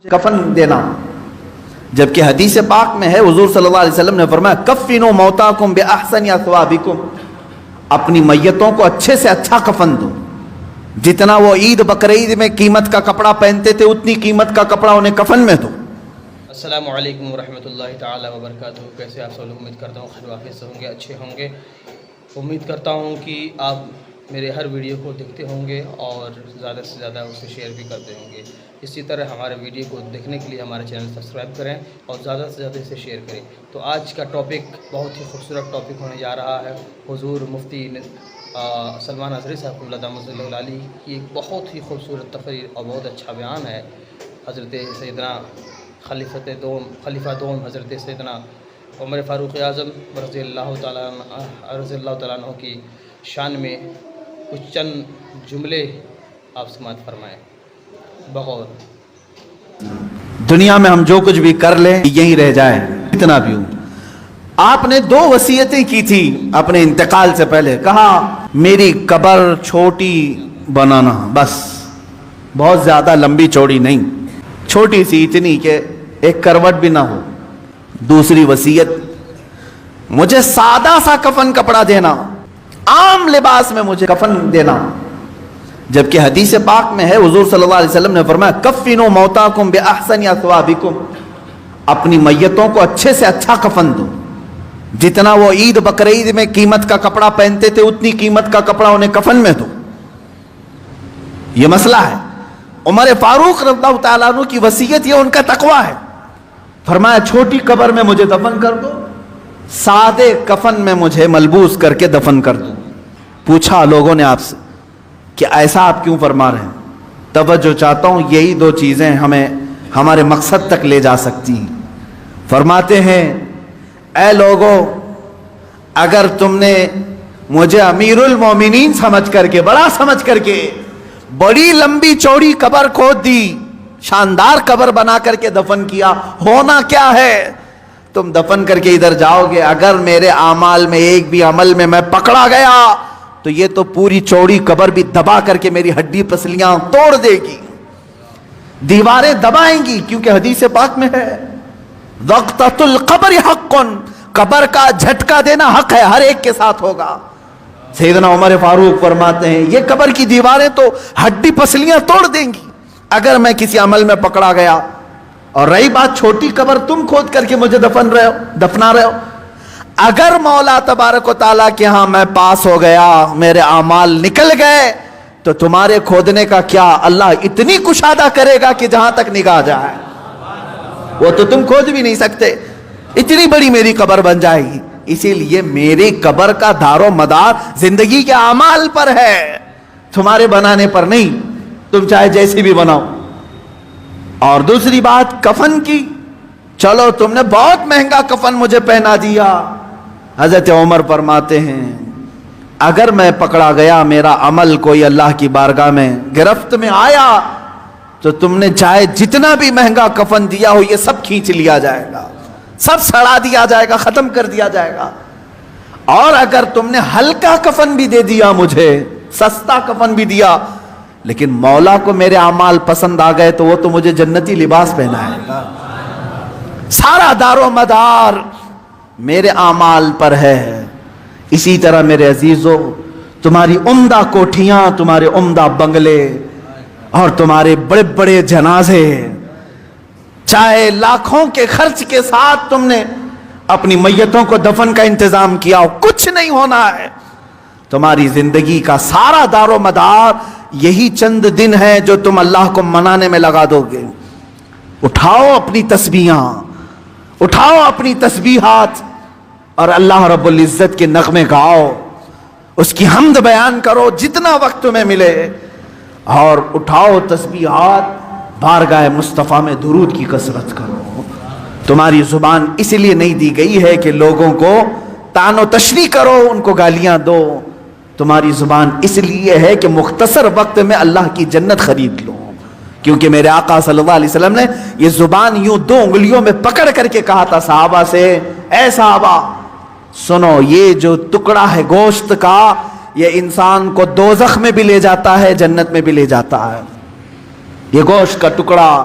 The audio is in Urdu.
کفن دینا، جبکہ حدیث پاک میں ہے حضور صلی اللہ علیہ وسلم نے فرمایا کفنوا موتاکم باحسن اثوابکم، اپنی میتوں کو اچھے سے اچھا کفن دو، جتنا وہ عید بقرعید میں قیمت کا کپڑا پہنتے تھے اتنی قیمت کا کپڑا انہیں کفن میں دو۔ السلام علیکم ورحمۃ اللہ تعالی وبرکاتہ۔ کیسے آپ سب لوگ؟ امید کرتا ہوں خیریت سے ہوں گے، اچھے ہوں گے۔ امید کرتا ہوں کہ آپ میرے ہر ویڈیو کو دیکھتے ہوں گے اور زیادہ سے زیادہ اسے شیئر بھی کرتے ہوں گے۔ اسی طرح ہمارے ویڈیو کو دیکھنے کے لیے ہمارے چینل سبسکرائب کریں اور زیادہ سے زیادہ اسے شیئر کریں۔ تو آج کا ٹاپک بہت ہی خوبصورت ٹاپک ہونے جا رہا ہے۔ حضور مفتی سلمان اظہری صاحب اللہ دامت اللہ علیہ کی ایک بہت ہی خوبصورت تقریر اور بہت اچھا بیان ہے۔ حضرت سیدنا خلیفہ دوم حضرت سیدنا عمر فاروق اعظم رضی اللہ تعالیٰ عنہ کی شان میں کچھ چند جملے آپ سماعت فرمائیں بغور۔ دنیا میں ہم جو کچھ بھی کر لیں یہیں رہ جائے، اتنا بھی ہوں۔ آپ نے 2 وصیتیں کی تھی اپنے انتقال سے پہلے، کہا میری قبر چھوٹی بنانا، بس بہت زیادہ لمبی چوڑی نہیں، چھوٹی سی، اتنی کہ ایک کروٹ بھی نہ ہو۔ دوسری وصیت، مجھے سادہ سا کفن کپڑا دینا، عام لباس میں مجھے کفن دینا، جبکہ حدیث پاک میں ہے حضور صلی اللہ علیہ وسلم نے فرمایا کفنوا موتاکم باحسن اثوابکم، اپنی میتوں کو اچھے سے اچھا کفن دو، جتنا وہ عید بقرعید میں قیمت کا کپڑا پہنتے تھے اتنی قیمت کا کپڑا انہیں کفن میں دو۔ یہ مسئلہ ہے۔ عمر فاروق رضی اللہ تعالیٰ عنہ کی وصیت یہ ان کا تقویٰ ہے۔ فرمایا چھوٹی قبر میں مجھے دفن کر دو، سادے کفن میں مجھے ملبوس کر کے دفن کر دو۔ پوچھا لوگوں نے آپ سے کہ ایسا آپ کیوں فرما رہے ہیں؟ توجہ چاہتا ہوں، یہی 2 چیزیں ہمیں ہمارے مقصد تک لے جا سکتی ہیں۔ فرماتے ہیں اے لوگو، اگر تم نے مجھے امیر المومنین سمجھ کر کے، بڑا سمجھ کر کے بڑی لمبی چوڑی قبر کھود دی، شاندار قبر بنا کر کے دفن کیا، ہونا کیا ہے؟ تم دفن کر کے ادھر جاؤ گے، اگر میرے اعمال میں ایک بھی عمل میں پکڑا گیا تو یہ تو پوری چوڑی قبر بھی دبا کر کے میری ہڈی پسلیاں توڑ دے گی، دیواریں دبائیں گی، کیونکہ حدیث پاک میں ہے وقتۃ القبر حق، قبر کا جھٹکا دینا حق ہے، ہر ایک کے ساتھ ہوگا۔ سیدنا عمر فاروق فرماتے ہیں یہ قبر کی دیواریں تو ہڈی پسلیاں توڑ دیں گی اگر میں کسی عمل میں پکڑا گیا۔ اور رہی بات چھوٹی قبر تم کھود کر کے مجھے دفنا رہے ہو، اگر مولا تبارک و تعالیٰ کے ہاں میں پاس ہو گیا، میرے اعمال نکل گئے، تو تمہارے کھودنے کا کیا، اللہ اتنی کشادہ کرے گا کہ جہاں تک نگاہ جائے وہ تو تم کھود بھی نہیں سکتے، اتنی بڑی میری قبر بن جائے گی۔ اسی لیے میری قبر کا دار و مدار زندگی کے اعمال پر ہے، تمہارے بنانے پر نہیں، تم چاہے جیسی بھی بناؤ۔ اور دوسری بات کفن کی، چلو تم نے بہت مہنگا کفن مجھے پہنا دیا، حضرت عمر فرماتے ہیں اگر میں پکڑا گیا، میرا عمل کوئی اللہ کی بارگاہ میں گرفت میں آیا، تو تم نے چاہے جتنا بھی مہنگا کفن دیا ہو یہ سب کھینچ لیا جائے گا، سب سڑا دیا جائے گا، ختم کر دیا جائے گا۔ اور اگر تم نے ہلکا کفن بھی دے دیا مجھے، سستا کفن بھی دیا، لیکن مولا کو میرے اعمال پسند آ گئے تو وہ تو مجھے جنتی لباس پہنائے گا۔ سارا دار و مدار میرے اعمال پر ہے۔ اسی طرح میرے عزیزو، تمہاری عمدہ کوٹھیاں، تمہارے عمدہ بنگلے اور تمہارے بڑے بڑے جنازے، چاہے لاکھوں کے خرچ کے ساتھ تم نے اپنی میتوں کو دفن کا انتظام کیا ہو، کچھ نہیں ہونا ہے۔ تمہاری زندگی کا سارا دار و مدار یہی چند دن ہے جو تم اللہ کو منانے میں لگا دو گے۔ اٹھاؤ اپنی تسبیحاں، اٹھاؤ اپنی تسبیحات اور اللہ رب العزت کے نغمے گاؤ، اس کی حمد بیان کرو جتنا وقت تمہیں ملے، اور اٹھاؤ تسبیحات، بارگاہ مصطفیٰ میں درود کی کثرت کرو۔ تمہاری زبان اس لیے نہیں دی گئی ہے کہ لوگوں کو طعن و تشریح کرو، ان کو گالیاں دو، تمہاری زبان اس لیے ہے کہ مختصر وقت میں اللہ کی جنت خرید لو۔ کیونکہ میرے آقا صلی اللہ علیہ وسلم نے یہ زبان یوں 2 انگلیوں میں پکڑ کر کے کہا تھا صحابہ سے، اے صحابہ سنو، یہ جو ٹکڑا ہے گوشت کا، یہ انسان کو دوزخ میں بھی لے جاتا ہے، جنت میں بھی لے جاتا ہے۔ یہ گوشت کا ٹکڑا